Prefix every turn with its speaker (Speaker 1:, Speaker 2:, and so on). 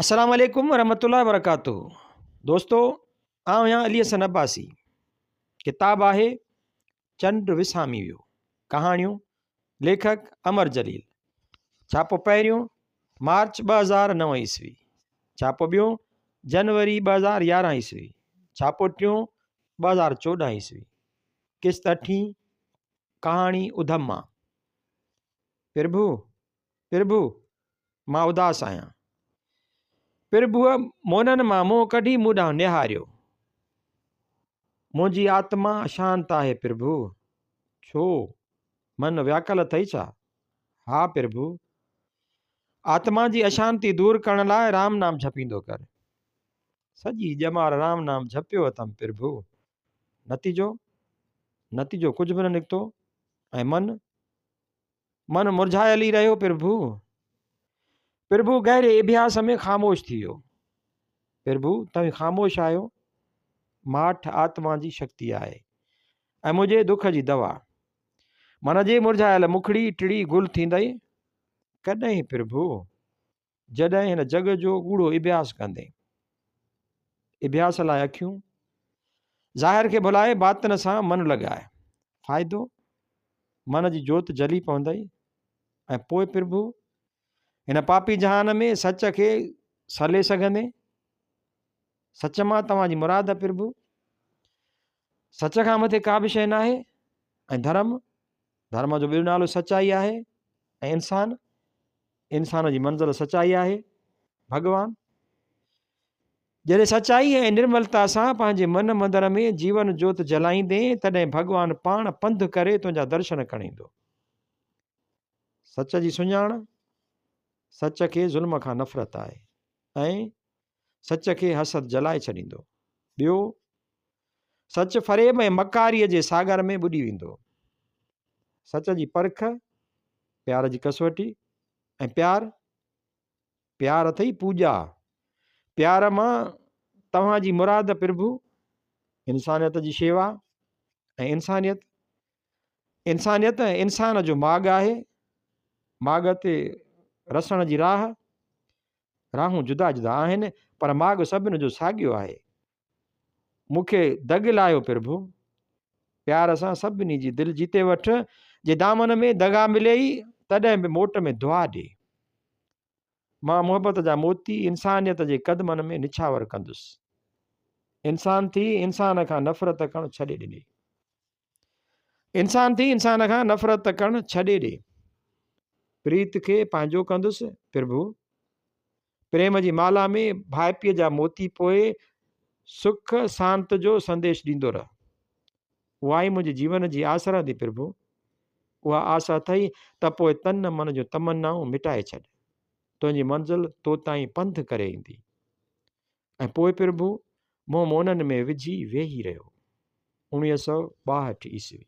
Speaker 1: अस्सलाम वालेकुम वरहमतुल्लाहि वबरकातुहू। दोस्तों, आउं आहियां अली हसन अब्बासी। किताब आहे चंड विसामी वियो। कहाणियूं लेखक अमर जलील। छापो पहिरियों मार्च 2009 ईस्वी। छापो ॿियो जनवरी 2011 ईस्वी। छापो टियों 2014 ईस्वी। किस्त अठी कहाणी उधमा। प्रभु प्रभु मां उदास आहियां। प्रभुअ मोननि मां मुंहुं कढी मूं ॾांहुं निहारियो। मुंहिंजी आत्मा अशांत आहे प्रभु। छो? मन व्याकुल अथई छा? हा प्रभु। आत्मा जी अशांति दूर करण लाइ राम नाम जपींदो कर। सॼी ॼमार राम नाम जपियो अथमि प्रभु। नतीजो कुझु बि न निकितो ऐं मन मुरझायल ई रहियो प्रभु। प्रभु गहरे अभ्यास में ख़ामोश थी वियो। प्रभु तव्हीं ख़ामोश आहियो। माठ आत्मा जी शक्ति आहे ऐं मुंहिंजे दुख जी दवा। मन जे मुरझायल मुखड़ी टिड़ी गुल थींदई कॾहिं प्रभु? जॾहिं हिन जग जो कूड़ो अभ्यास कंदे। अभ्यास लाइ अखियूं, ज़ाहिर खे भुलाए बातिन सां मन लॻाए। फ़ाइदो? मन जी जोत जली पवंदई। ऐं पोइ प्रभु हिन पापी जहान में सच खे सले सघंदे। सच मां तव्हांजी मुराद आहे प्रभु। सच खां मथे का बि शइ न आहे। ऐं धर्म जो ॿियो नालो सचाई आहे। ऐं इंसान जी मंज़िल सचाई आहे। भॻवान जॾहिं सचाई ऐं निर्मलता सां पंहिंजे मन मंदर में जीवन जोत जलाईंदे तॾहिं भॻवान पाण पंधु करे तुंहिंजा दर्शन खणींदो। सच जी सुञाण, सच खे ज़ुल्म खां नफ़रत आहे ऐं सच खे हसद जलाए छॾींदो। ॿियो, सच फ़रेब ऐं मकारीअ जे सागर में ॿुॾी वेंदो। सच जी परख, प्यार जी कसवटी। ऐं प्यार अथई पूॼा। प्यार मां तव्हांजी मुराद प्रभु इंसानियत जी शेवा। ऐं इंसानियत इंसान जो माॻ आहे। माॻ ते रसण जी राहूं जुदा जुदा आहिनि पर माॻ सभिनि जो साॻियो आहे। मूंखे दग लायो प्रभु। प्यार सां सभिनी जी दिलि जीते वठ। जे दामन में दगा मिले ई तॾहिं बि मोट में दुआ ॾे। मां मुहबत जा मोती इंसानियत जे क़दमनि में निछावर कंदुसि। इंसान थी इंसान खां नफ़रत करणु छॾे ॾिने। इंसान थी इंसान खां नफ़रत करणु छॾे ॾे। प्रीत खे पंहिंजो कंदुसि प्रभु। प्रेम जी माला में भाइपीअ जा मोती पोए सुख शांत जो संदेश ॾींदो रह। उहा ई मुंहिंजे जीवन जी आस रहंदी प्रभु। उहा आस अथई त पोइ तन मन जो तमन्नाऊं मिटाए छॾ। तुंहिंजी मंज़िल तो ताईं पंधु करे ईंदी। ऐं पोइ प्रभु मुंहुं मोननि में विझी वेही रहियो। 1962 ईस्वी।